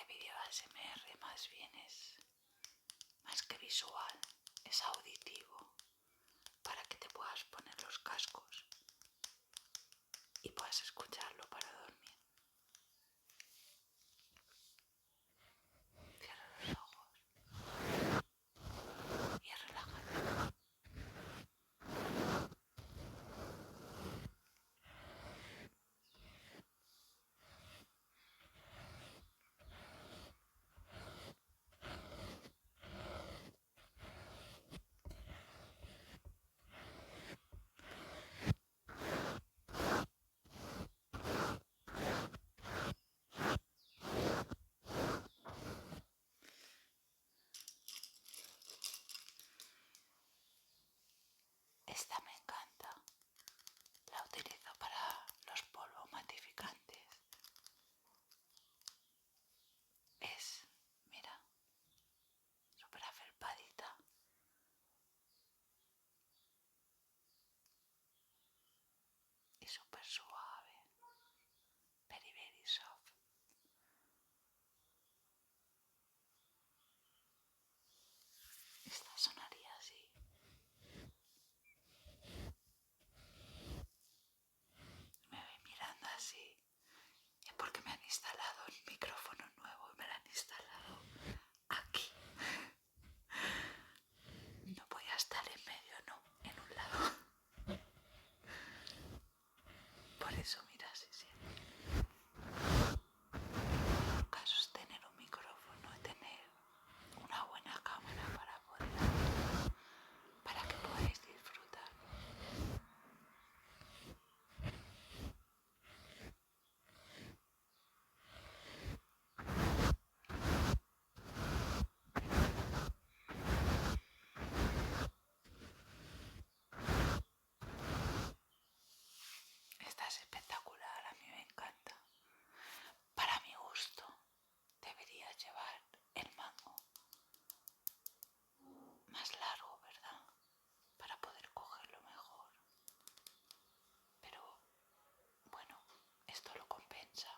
vídeo ASMR más bien es más que visual, es auditivo, para que te puedas poner los cascos y puedas escucharlo para dormir. Cierra los ojos y relájate. Esta me encanta, la utilizo para los polvos matificantes. Es, mira, súper afelpadita. Y súper suave, very very soft. Esta sonaría así. Me voy mirando así. Es porque me han instalado un micrófono nuevo y me lo han instalado aquí. No voy a estar en medio, no, en un lado. Por eso mira así siempre. El caso es tener un micrófono y tener una buena cámara para poder hacerlo, para que podáis disfrutar. Esta es espectacular, a mí me encanta. Para mi gusto, deberías llevar el mango más largo, ¿verdad? Para poder cogerlo mejor. Pero, bueno, esto lo compensa.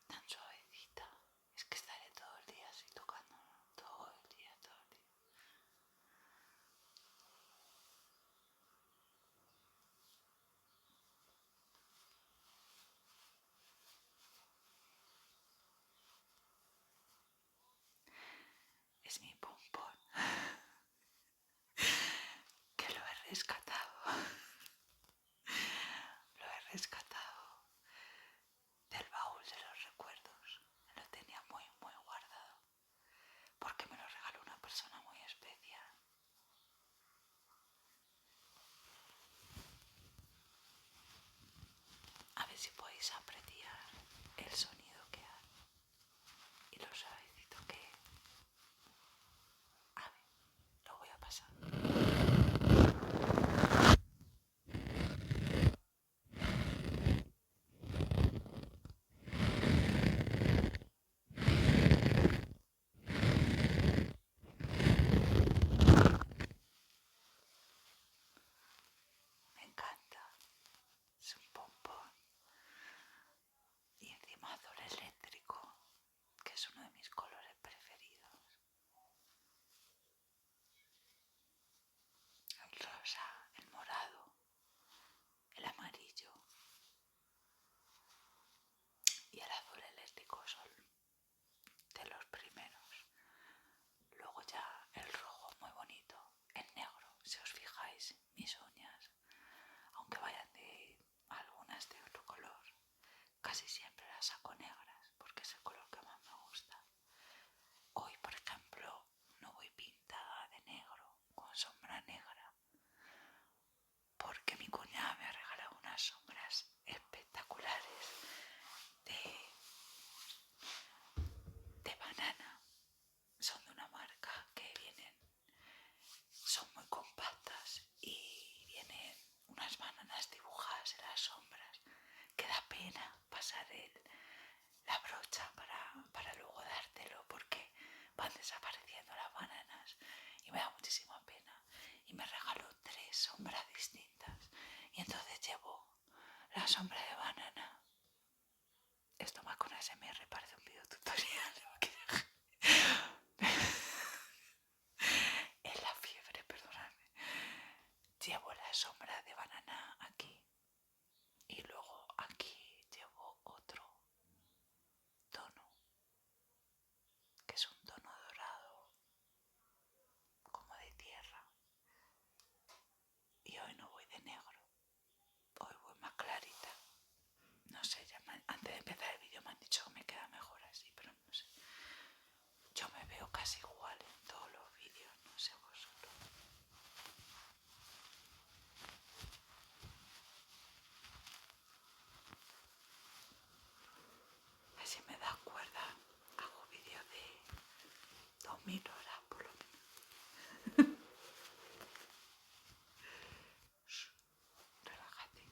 Tan suavecita. Es que estaré todo el día así tocando. Todo el día, todo el día. Es mi pompón. Que lo he rescatado. Lo he rescatado del baúl de los recuerdos. Lo tenía muy, muy guardado. Porque me lo regaló una persona muy especial. A ver si podéis apreciar el sonido que hace y lo suavecito que es. A ver, lo voy a pasar. Me encanta. Es un pompón. Y encima azul eléctrico, que es uno de mis colores preferidos. El rosa, el morado, el amarillo y el azul eléctrico son de los primeros. Luego ya el rojo muy bonito, el negro, si os fijáis, mis uñas, aunque vayan de algunas de otro color, casi siempre las saco negras porque es el color que más me gusta. Hoy, por ejemplo, no voy pintada de negro, con sombra negra, porque mi cuñada me ha regalado unas sombras espectaculares de banana. Son de una marca que son muy compactas y vienen unas bananas dibujadas en las sombras, que da pena pasar la brocha para luego dártelo porque van desapareciendo las bananas y me da muchísima pena. Y me regaló 3 sombras distintas y entonces llevo la sombra de banana ASMR parece un video tutorial. En la fiebre, perdonadme. Llevo la sombra de banana aquí. Y luego aquí llevo otro tono, que es un tono dorado, como de tierra. Y hoy no voy de negro, hoy voy más clarita. No sé, antes de empezar el vídeo me han dicho que me queda mejor así, pero no sé. Yo me veo casi igual en todos los vídeos, no sé vosotros. Si me das cuerda, hago vídeos de 2000 horas por lo menos. Relájate.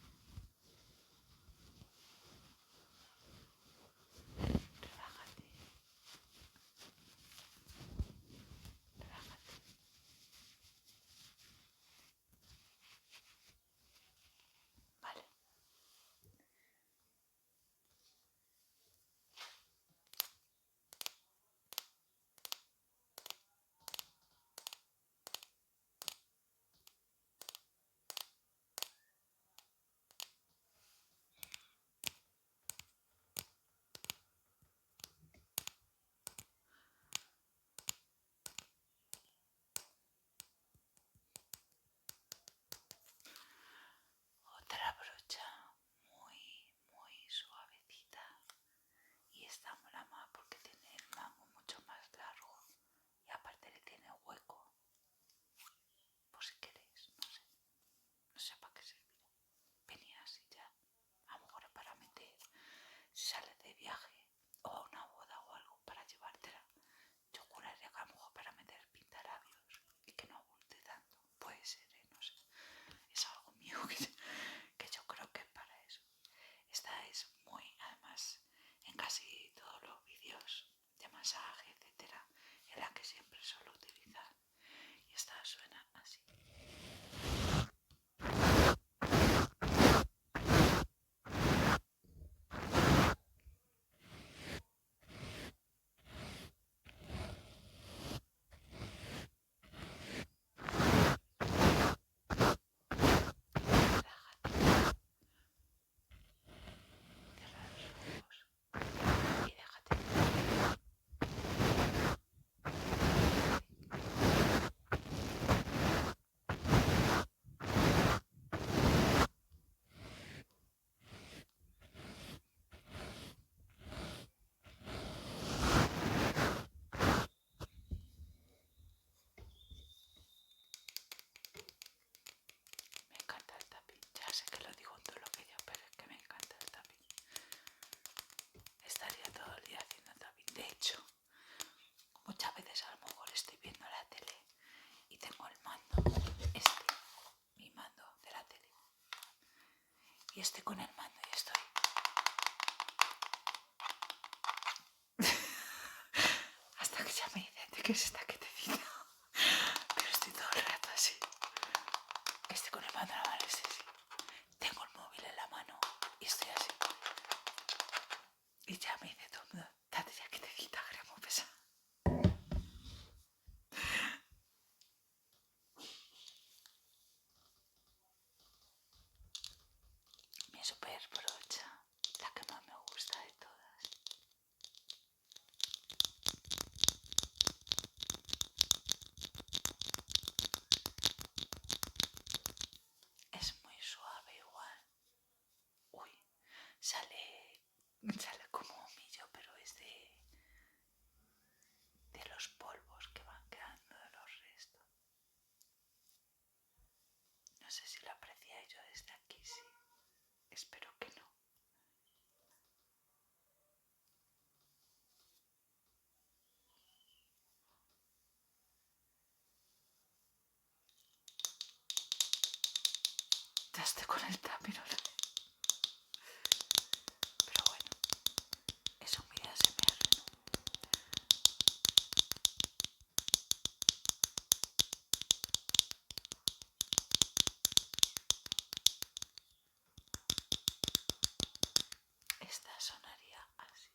Relájate. Relájate. Vale. Otra brocha muy suavecita. Y esta mola más porque tiene el mango mucho más largo. Y aparte le tiene hueco. Por si queréis, no sé. No sé para qué servirá. Venía así ya. A lo mejor para meter. Si sales de viaje o a una boda o algo para llevártela. Yo juraría que a lo mejor para meter pintalabios y que no abulte tanto. Puede ser, no sé. Es algo mío que yo creo que es para eso. Esta es muy, además, en casi todos los vídeos de masaje, etcétera, es la que siempre suelo utilizar. Y esta suena así. Cierra los ojos y déjate. Me encanta el tapping. Ya sé que lo digo en todos los vídeos, pero es que me encanta el tapping. Estaría todo el día haciendo tapping. De hecho, muchas veces a lo mejor estoy viendo la tele y tengo el mando, mi mando de la tele. Y estoy con el mando y estoy. Hasta que ya me dicen de que se está quietecito. Pero estoy todo el rato así. Estoy con el mando en la mano, sí. Tengo el móvil en la mano y estoy así. Y ya me dice todo el mundo, date ya quietecita, que eres muy pesada. Mi super brocha, la que más me gusta de todas. Es muy suave igual. Uy, sale como humillo, pero es de los polvos que van quedando de los restos. No sé si lo apreciáis yo desde aquí, sí. Espero que no. Ya estoy con el tapping otra vez. Pero bueno, es un video ASMR, ¿no? Esta sonaría así.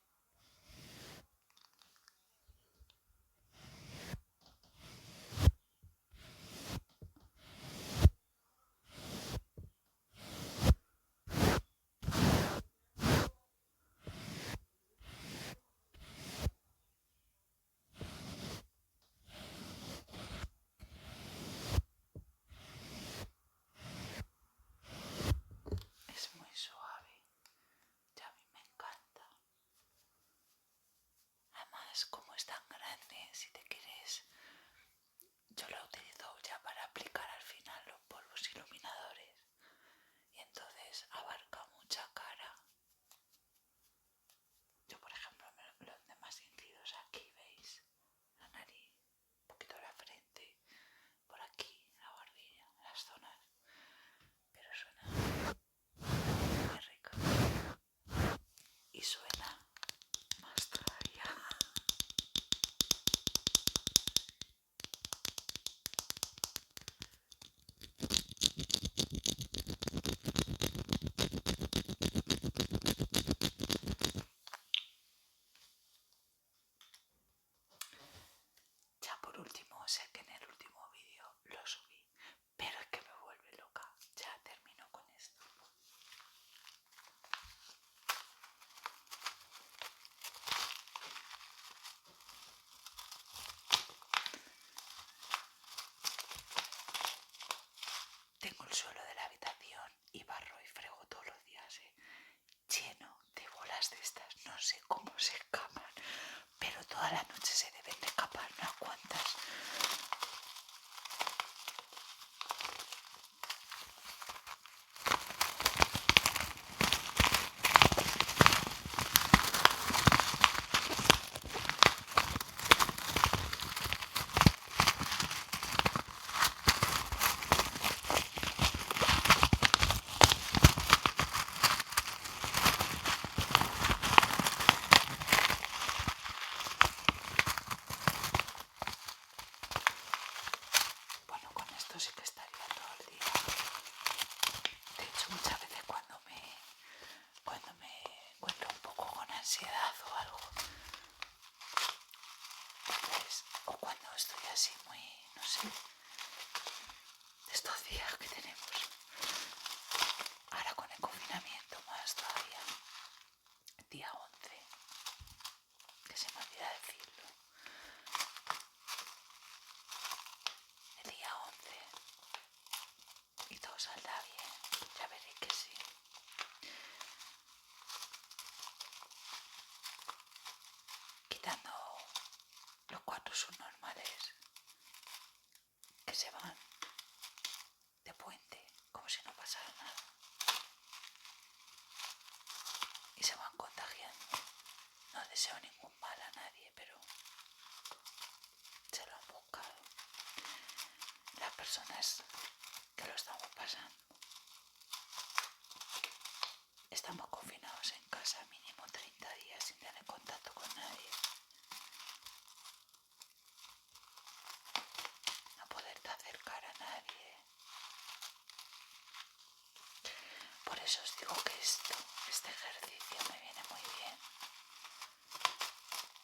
eso os digo que este ejercicio me viene muy bien,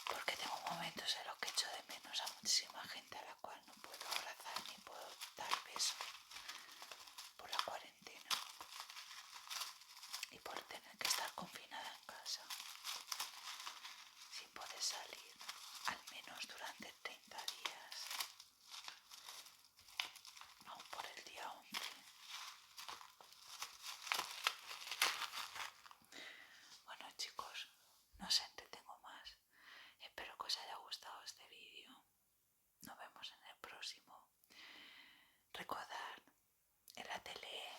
porque tengo momentos en los que echo de menos a muchísima gente a la cual no puedo abrazar ni puedo dar besos por la cuarentena y por tener que estar confinada en casa sin poder salir, al menos durante 30 días, aún por el día 11. Bueno, chicos, no os entretengo más. Espero que os haya gustado este vídeo. Nos vemos en el próximo. Recordad, en la tele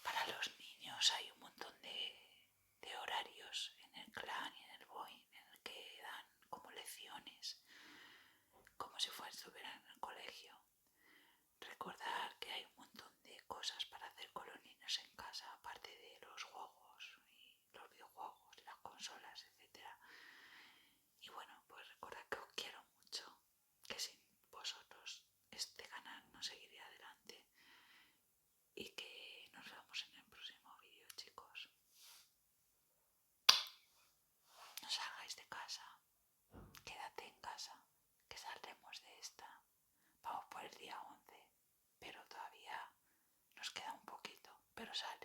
para los niños hay un montón de horarios en el Clan y en el Boing en el que dan como lecciones, como si estuvieran en el colegio. Recordad que hay un montón de cosas para hacer con los niños en casa, aparte de los juegos y los videojuegos, las consolas, etc. Y bueno, pues recordad que os quiero mucho, que sin vosotros este canal no seguiría adelante y que nos vemos en el próximo vídeo, chicos. No salgáis de casa, quédate en casa, que saldremos de esta. Vamos por el día 11, pero todavía nos queda un poquito, pero sale.